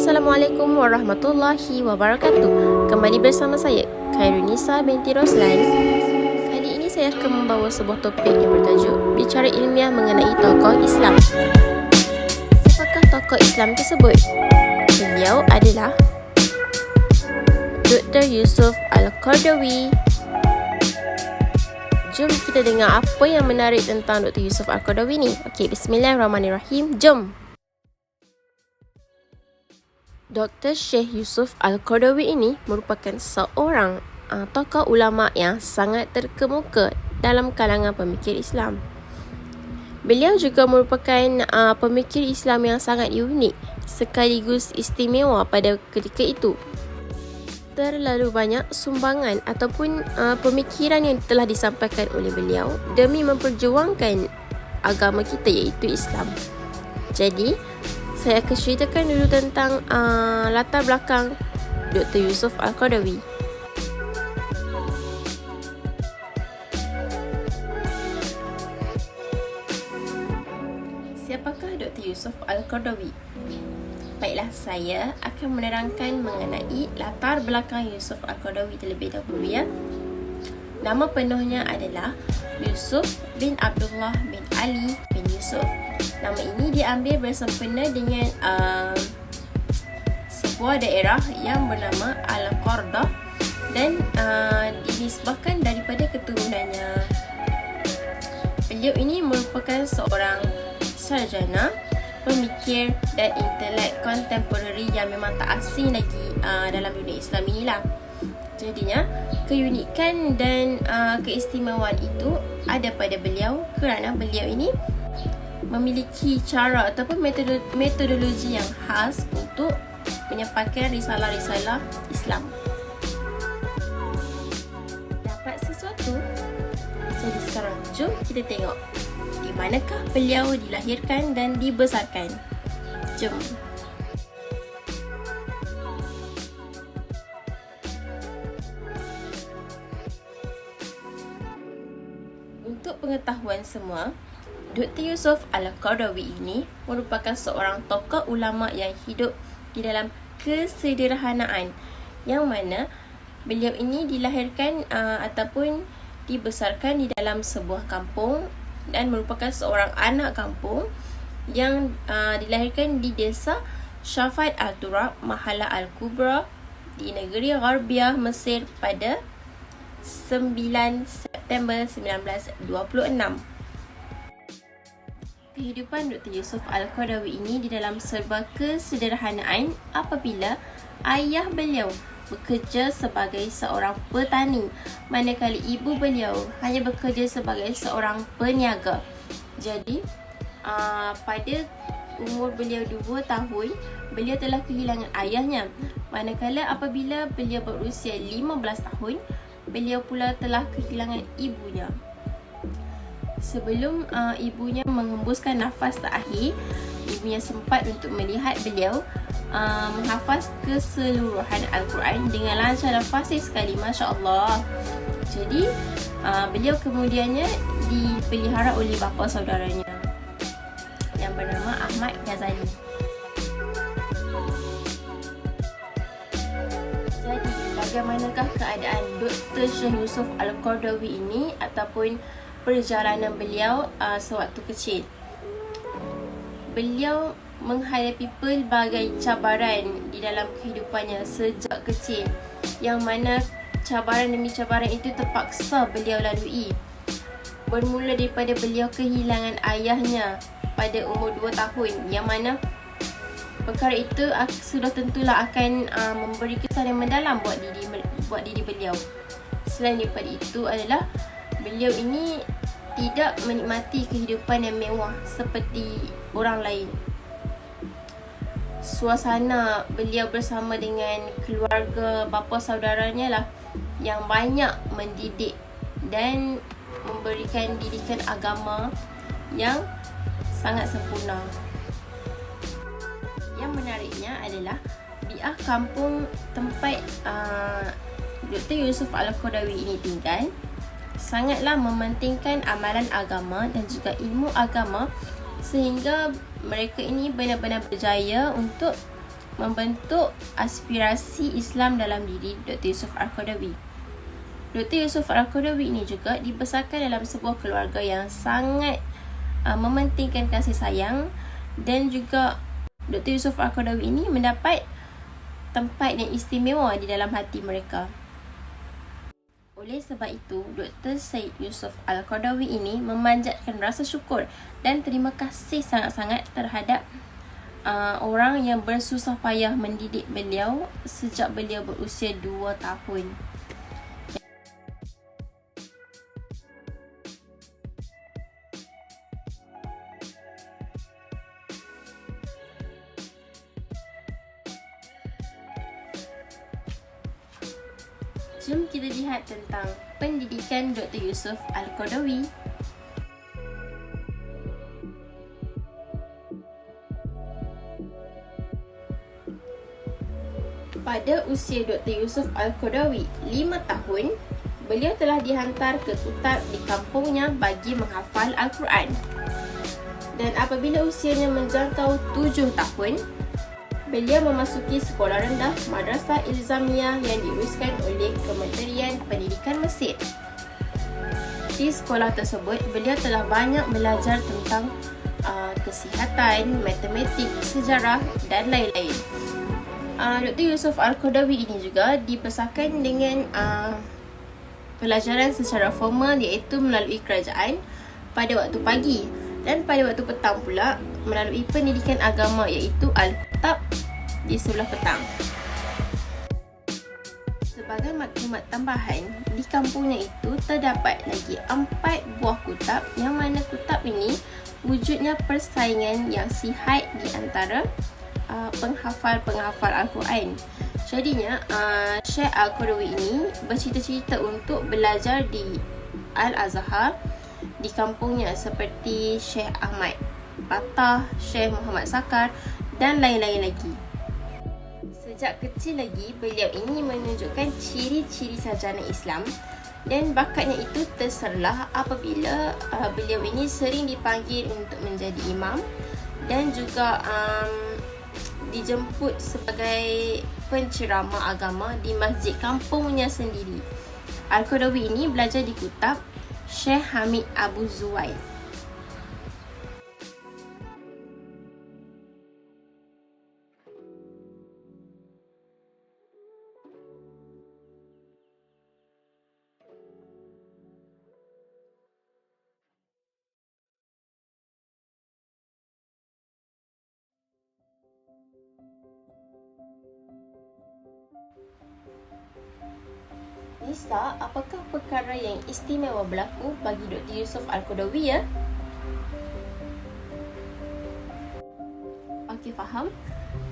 Assalamualaikum warahmatullahi wabarakatuh. Kembali bersama saya, Khairunisa binti Roslan. Kali ini saya akan membawa sebuah topik yang bertajuk Bicara ilmiah mengenai tokoh Islam. Siapakah tokoh Islam tersebut? Beliau adalah Dr. Yusuf Al-Qaradawi. Jom kita dengar apa yang menarik tentang Dr. Yusuf Al-Qaradawi ni. Okey, bismillahirrahmanirrahim. Jom. Dr. Syekh Yusuf Al-Qaradawi ini merupakan seorang tokoh ulama yang sangat terkemuka dalam kalangan pemikir Islam. Beliau juga merupakan pemikir Islam yang sangat unik sekaligus istimewa pada ketika itu. Terlalu banyak sumbangan ataupun pemikiran yang telah disampaikan oleh beliau demi memperjuangkan agama kita iaitu Islam. Jadi, saya akan ceritakan dulu tentang latar belakang Dr. Yusuf Al-Qaradawi. Siapakah Dr. Yusuf Al-Qaradawi? Baiklah, saya akan menerangkan mengenai latar belakang Yusuf Al-Qaradawi terlebih dahulu ya. Nama penuhnya adalah Yusuf bin Abdullah bin Ali bin Yusuf. Nama ini diambil bersempena dengan sebuah daerah yang bernama Al-Qardah dan dinisbahkan daripada keturunannya. Beliau ini merupakan seorang sarjana, pemikir dan intelek kontemporari yang memang tak asing lagi dalam dunia Islam inilah. Jadinya, keunikan dan keistimewaan itu ada pada beliau kerana beliau ini memiliki cara ataupun metodologi yang khas untuk menyampaikan risalah-risalah Islam. Dapat sesuatu? Jadi sekarang jom kita tengok di manakah beliau dilahirkan dan dibesarkan. Jom. Untuk pengetahuan semua, Dr. Yusuf Al-Qaradawi ini merupakan seorang tokoh ulama yang hidup di dalam kesederhanaan, yang mana beliau ini dilahirkan ataupun dibesarkan di dalam sebuah kampung dan merupakan seorang anak kampung yang dilahirkan di desa Shafat Al-Turab, Mahala Al-Kubra di negeri Gharbiah, Mesir pada 9 September 1926. Kehidupan Dr. Yusuf Al-Qaradawi ini di dalam serba kesederhanaan apabila ayah beliau bekerja sebagai seorang petani, manakala ibu beliau hanya bekerja sebagai seorang peniaga. Jadi, pada umur beliau 2 tahun, beliau telah kehilangan ayahnya. Manakala apabila beliau berusia 15 tahun, beliau pula telah kehilangan ibunya. Sebelum ibunya menghembuskan nafas terakhir, ibunya sempat untuk melihat beliau menghafaz keseluruhan Al-Quran dengan lancar dan fasih sekali, Masya Allah. Jadi, beliau kemudiannya dipelihara oleh bapa saudaranya yang bernama Ahmad Ghazali. Jadi, bagaimanakah keadaan Dr. Syekh Yusuf Al-Qaradawi ini ataupun perjalanan beliau sewaktu kecil? Beliau menghadapi pelbagai cabaran di dalam kehidupannya sejak kecil, yang mana cabaran demi cabaran itu terpaksa beliau lalui. Bermula daripada beliau kehilangan ayahnya pada umur 2 tahun, yang mana perkara itu sudah tentulah akan memberi kesan yang mendalam buat diri beliau. Selain daripada itu adalah beliau ini tidak menikmati kehidupan yang mewah seperti orang lain. Suasana beliau bersama dengan keluarga bapa saudaranya lah yang banyak mendidik dan memberikan didikan agama yang sangat sempurna. Yang menariknya adalah biak kampung tempat Dr. Yusuf Al-Qaradawi ini tinggal sangatlah mementingkan amalan agama dan juga ilmu agama, sehingga mereka ini benar-benar berjaya untuk membentuk aspirasi Islam dalam diri Dr. Yusuf Al-Qaradawi. Dr. Yusuf Al-Qaradawi ini juga dibesarkan dalam sebuah keluarga yang sangat mementingkan kasih sayang, dan juga Dr. Yusuf Al-Qaradawi ini mendapat tempat yang istimewa di dalam hati mereka. Oleh sebab itu, Dr. Syed Yusof Al-Qaradawi ini memanjatkan rasa syukur dan terima kasih sangat-sangat terhadap orang yang bersusah payah mendidik beliau sejak beliau berusia 2 tahun. Jom kita lihat tentang pendidikan Dr. Yusuf Al-Qaradawi. Pada usia Dr. Yusuf Al-Qaradawi 5 tahun, beliau telah dihantar ke kutab di kampungnya bagi menghafal Al-Quran. Dan apabila usianya menjangkau 7 tahun, beliau memasuki sekolah rendah Madrasah Ilzamiyah yang diuruskan oleh Kementerian Pendidikan Mesir. Di sekolah tersebut, beliau telah banyak belajar tentang kesihatan, matematik, sejarah dan lain-lain. Dr. Yusuf Al-Qaradawi ini juga dibesarkan dengan pelajaran secara formal, iaitu melalui kerajaan pada waktu pagi, dan pada waktu petang pula melalui pendidikan agama, iaitu Al-Kutab di sebelah petang. Sebagai maklumat tambahan, di kampungnya itu terdapat lagi 4 buah kutab, yang mana kutab ini wujudnya persaingan yang sihat di antara penghafal-penghafal Al-Quran. Jadinya Syekh Al-Qaradawi ini bercita-cita untuk belajar di Al-Azhar di kampungnya, seperti Syekh Ahmad Patah, Syekh Muhammad Sakar dan lain-lain lagi. Sejak kecil lagi, beliau ini menunjukkan ciri-ciri sarjana Islam, dan bakatnya itu terserlah apabila beliau ini sering dipanggil untuk menjadi imam, dan juga dijemput sebagai penceramah agama di masjid kampungnya sendiri. Al-Qaradawi ini belajar di kutab Syekh Hamid Abu Zuwaid. Nisa, apakah perkara yang istimewa berlaku bagi Dr. Yusuf Al-Qaradawi ya? Okey, faham.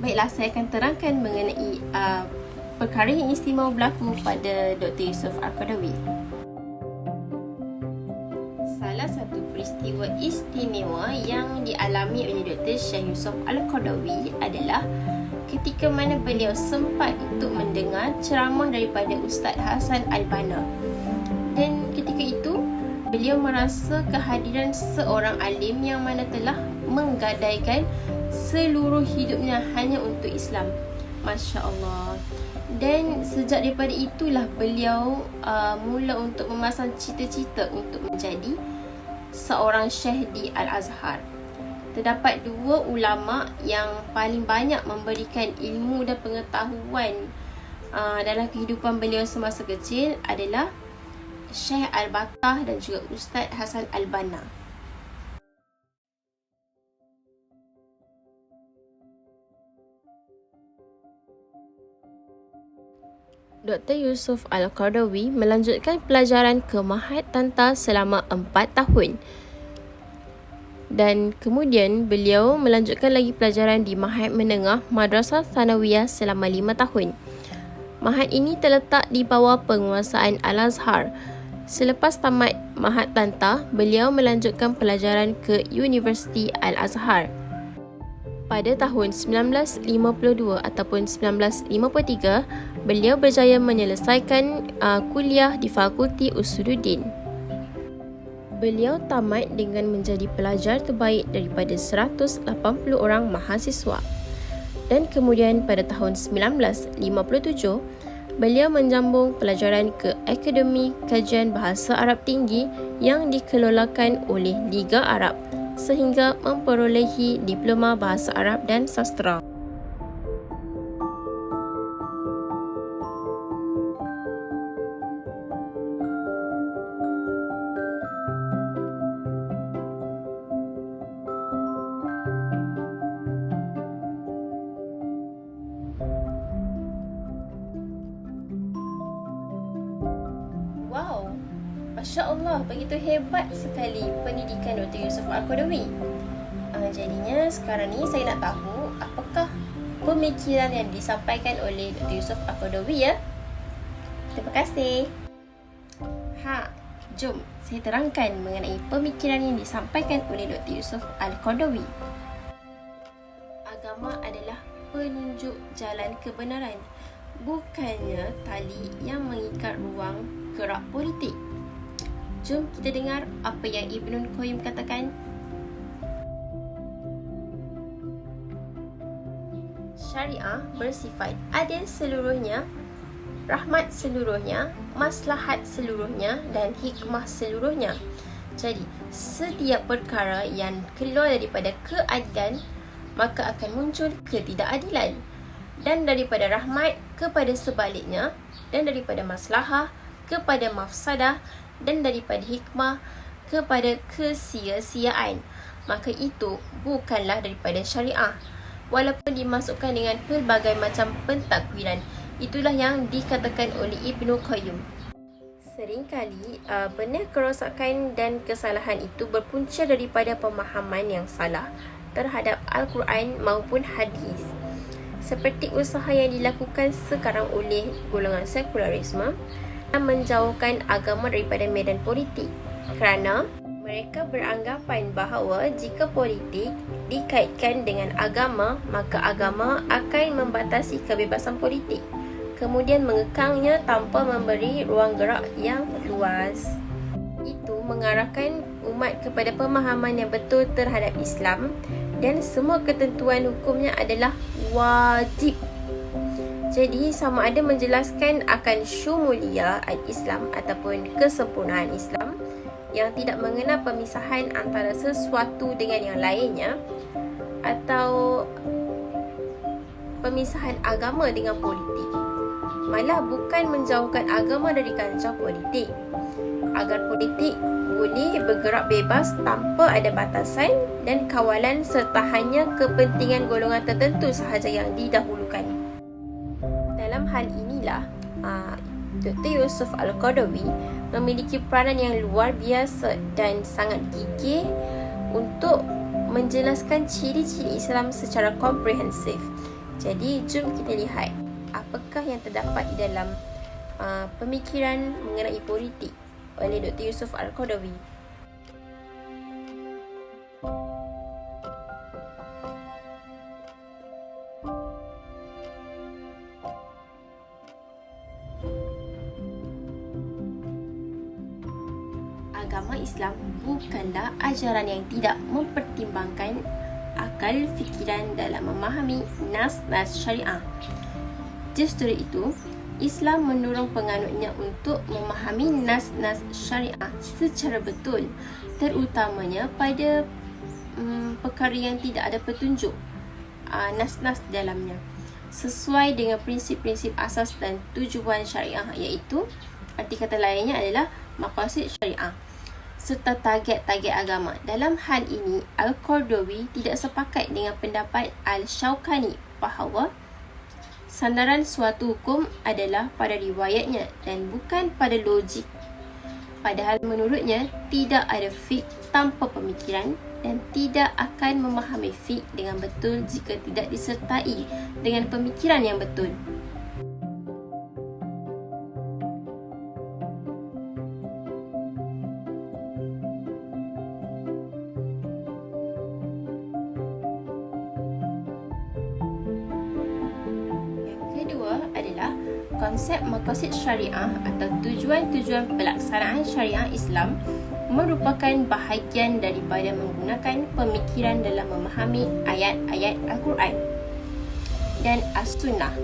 Baiklah, saya akan terangkan mengenai perkara yang istimewa berlaku pada Dr. Yusuf Al-Qaradawi. Salah satu peristiwa istimewa yang dialami oleh Dr. Syekh Yusof Al-Qaradawi adalah ketika mana beliau sempat untuk mendengar ceramah daripada Ustaz Hasan Al-Banna. Dan ketika itu, beliau merasa kehadiran seorang alim yang mana telah menggadaikan seluruh hidupnya hanya untuk Islam. Masya Allah. Dan sejak daripada itulah beliau mula untuk memasang cita-cita untuk menjadi seorang syekh di Al-Azhar. Terdapat 2 ulama yang paling banyak memberikan ilmu dan pengetahuan dalam kehidupan beliau semasa kecil adalah Syekh Al-Batah dan juga Ustaz Hasan Al-Banna. Dr. Yusuf Al-Qaradawi melanjutkan pelajaran ke Mahat Tanta selama 4 tahun. Dan kemudian beliau melanjutkan lagi pelajaran di Mahat Menengah Madrasah Thanawiyah selama 5 tahun. Mahat ini terletak di bawah penguasaan Al-Azhar. Selepas tamat Mahat Tanta, beliau melanjutkan pelajaran ke Universiti Al-Azhar. Pada tahun 1952 ataupun 1953, beliau berjaya menyelesaikan kuliah di Fakulti Usuluddin. Beliau tamat dengan menjadi pelajar terbaik daripada 180 orang mahasiswa. Dan kemudian pada tahun 1957, beliau menjambung pelajaran ke Akademi Kajian Bahasa Arab Tinggi yang dikelolakan oleh Liga Arab sehingga memperolehi Diploma Bahasa Arab dan Sastra. Wow, Masya Allah, begitu hebat sekali pendidikan Dr. Yusof Al-Qaradawi. Jadinya sekarang ni saya nak tahu apakah pemikiran yang disampaikan oleh Dr. Yusof Al-Qaradawi ya. Terima kasih. Jom saya terangkan mengenai pemikiran yang disampaikan oleh Dr. Yusof Al-Qaradawi. Agama adalah penunjuk jalan kebenaran, bukannya tali yang mengikat ruang gerak politik. Jom kita dengar apa yang Ibnul Qayyim katakan. Syariah bersifat adil seluruhnya, rahmat seluruhnya, maslahat seluruhnya dan hikmah seluruhnya. Jadi, setiap perkara yang keluar daripada keadilan, maka akan muncul ketidakadilan. Dan daripada rahmat kepada sebaliknya, dan daripada maslahah kepada mafsadah, dan daripada hikmah kepada kesia-siaan, maka itu bukanlah daripada syariah, walaupun dimasukkan dengan pelbagai macam pentakwiran. Itulah yang dikatakan oleh Ibnul Qayyim. Seringkali benar kerosakan dan kesalahan itu berpunca daripada pemahaman yang salah terhadap Al-Quran maupun hadis. Seperti usaha yang dilakukan sekarang oleh golongan sekularisme dan menjauhkan agama daripada medan politik, kerana mereka beranggapan bahawa jika politik dikaitkan dengan agama, maka agama akan membatasi kebebasan politik, kemudian mengekangnya tanpa memberi ruang gerak yang luas. Itu mengarahkan umat kepada pemahaman yang betul terhadap Islam, dan semua ketentuan hukumnya adalah wajib. Jadi sama ada menjelaskan akan syumuliyah al-Islam ataupun kesempurnaan Islam yang tidak mengenal pemisahan antara sesuatu dengan yang lainnya, atau pemisahan agama dengan politik. Malah bukan menjauhkan agama dari kancah politik, agar politik boleh bergerak bebas tanpa ada batasan dan kawalan serta hanya kepentingan golongan tertentu sahaja yang didahulukan. Dalam hal inilah Dr. Yusof Al-Qaradawi memiliki peranan yang luar biasa dan sangat gigih untuk menjelaskan ciri-ciri Islam secara komprehensif. Jadi jom kita lihat apakah yang terdapat di dalam pemikiran mengenai politik oleh Dr. Yusof Al-Qaradawi. Agama Islam bukanlah ajaran yang tidak mempertimbangkan akal fikiran dalam memahami nas-nas syariah. Justru itu, Islam mendorong penganutnya untuk memahami nas-nas syariah secara betul, terutamanya pada perkara yang tidak ada petunjuk nas-nas di dalamnya, sesuai dengan prinsip-prinsip asas dan tujuan syariah, iaitu arti kata lainnya adalah maqasid syariah serta target-target agama. Dalam hal ini, Al-Qaradawi tidak sepakat dengan pendapat Al-Shawkani bahawa sandaran suatu hukum adalah pada riwayatnya dan bukan pada logik. Padahal menurutnya, tidak ada fiqh tanpa pemikiran dan tidak akan memahami fiqh dengan betul jika tidak disertai dengan pemikiran yang betul. Kedua adalah konsep maqasid syariah atau tujuan-tujuan pelaksanaan syariah Islam merupakan bahagian daripada menggunakan pemikiran dalam memahami ayat-ayat Al-Quran. dan As-Sunnah.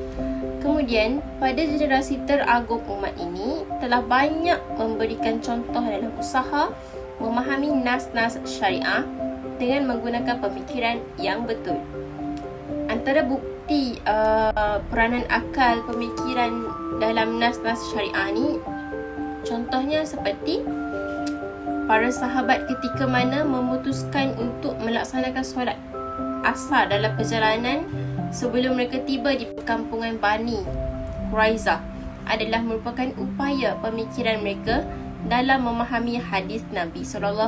Kemudian, pada generasi teragung umat ini telah banyak memberikan contoh dalam usaha memahami nas-nas syariah dengan menggunakan pemikiran yang betul. Antara bukti peranan akal pemikiran dalam nas-nas syariah ni, contohnya seperti para sahabat ketika mana memutuskan untuk melaksanakan solat asar dalam perjalanan sebelum mereka tiba di perkampungan Bani Quraizah adalah merupakan upaya pemikiran mereka dalam memahami hadis Nabi SAW.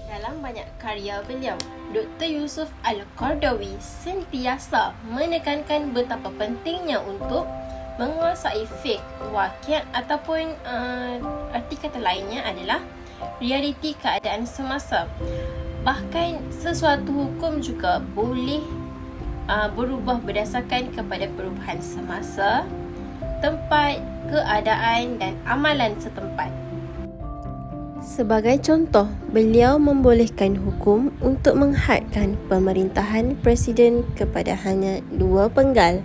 Dalam banyak karya beliau, Dr. Yusuf Al-Qaradawi sentiasa menekankan betapa pentingnya untuk menguasai fiqh, waqiat ataupun arti kata lainnya adalah realiti keadaan semasa. Bahkan sesuatu hukum juga boleh berubah berdasarkan kepada perubahan semasa, tempat, keadaan dan amalan setempat. Sebagai contoh, beliau membolehkan hukum untuk menghadkan pemerintahan presiden kepada hanya 2 penggal.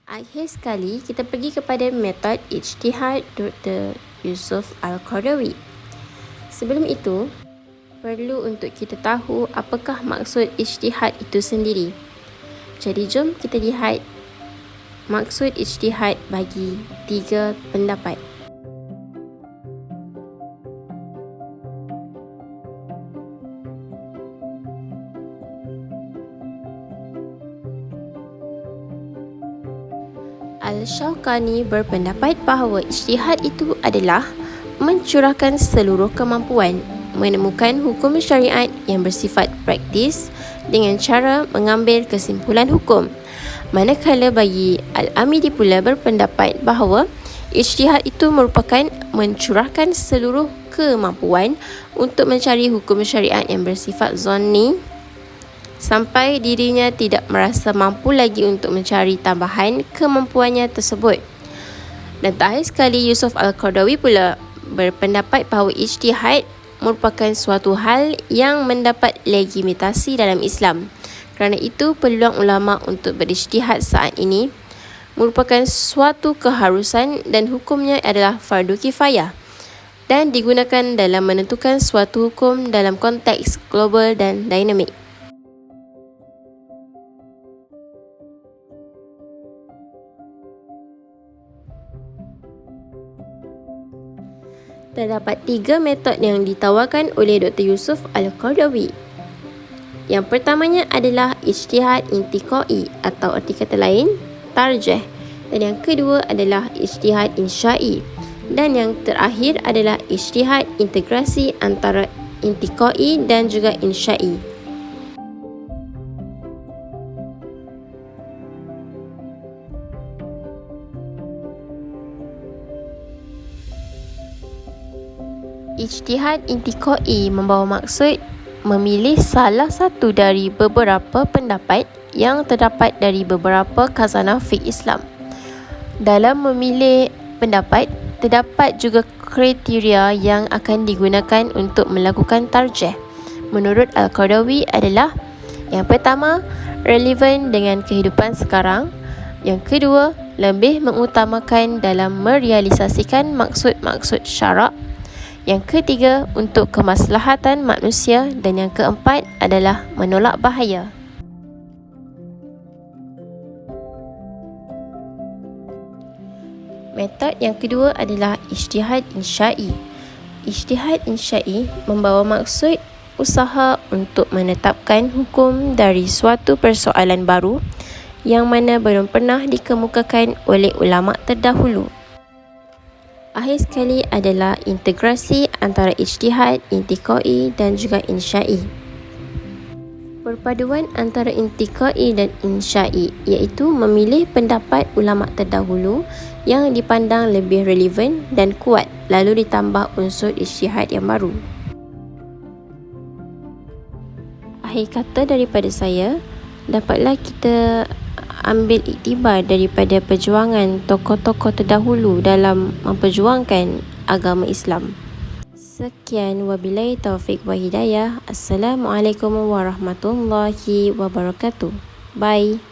Akhir sekali, kita pergi kepada metod ijtihad Dr. Yusuf Al-Qaradawi. Sebelum itu, perlu untuk kita tahu apakah maksud ijtihad itu sendiri. Jadi jom kita lihat maksud ijtihad bagi 3 pendapat. Al-Shawqani berpendapat bahawa ijtihad itu adalah mencurahkan seluruh kemampuan menemukan hukum syariat yang bersifat praktis dengan cara mengambil kesimpulan hukum. Manakala bagi Al-Amidi pula berpendapat bahawa ijtihad itu merupakan mencurahkan seluruh kemampuan untuk mencari hukum syariat yang bersifat zonni sampai dirinya tidak merasa mampu lagi untuk mencari tambahan kemampuannya tersebut. Dan terakhir sekali, Yusuf Al-Qaradawi pula berpendapat bahawa ijtihad merupakan suatu hal yang mendapat legitimasi dalam Islam. Kerana itu, peluang ulama untuk berijtihad saat ini merupakan suatu keharusan dan hukumnya adalah fardu kifayah dan digunakan dalam menentukan suatu hukum dalam konteks global dan dinamik. Terdapat 3 metod yang ditawarkan oleh Dr. Yusuf Al-Qaradawi. Yang pertamanya adalah ijtihad intiqai atau arti kata lain, tarjih. Dan yang kedua adalah ijtihad insya'i. Dan yang terakhir adalah ijtihad integrasi antara intiqai dan juga insya'i. Ijtihad intiqai membawa maksud memilih salah satu dari beberapa pendapat yang terdapat dari beberapa khazanah fiqh Islam. Dalam memilih pendapat, terdapat juga kriteria yang akan digunakan untuk melakukan tarjih. Menurut Al-Qaradawi adalah yang pertama, relevan dengan kehidupan sekarang. Yang kedua, lebih mengutamakan dalam merealisasikan maksud-maksud syarak. Yang ketiga, untuk kemaslahatan manusia. Dan yang keempat adalah menolak bahaya. Metod yang kedua adalah ijtihad insya'i. Ijtihad insya'i membawa maksud usaha untuk menetapkan hukum dari suatu persoalan baru yang mana belum pernah dikemukakan oleh ulama terdahulu. Akhir sekali adalah integrasi antara ijtihad, intiqai dan juga insya'i. Perpaduan antara intiqai dan insya'i iaitu memilih pendapat ulama terdahulu yang dipandang lebih relevan dan kuat, lalu ditambah unsur ijtihad yang baru. Akhir kata daripada saya, dapatlah kita ambil iktibar daripada perjuangan tokoh-tokoh terdahulu dalam memperjuangkan agama Islam. Sekian, wabillahi taufik wa hidayah. Assalamualaikum warahmatullahi wabarakatuh. Bye.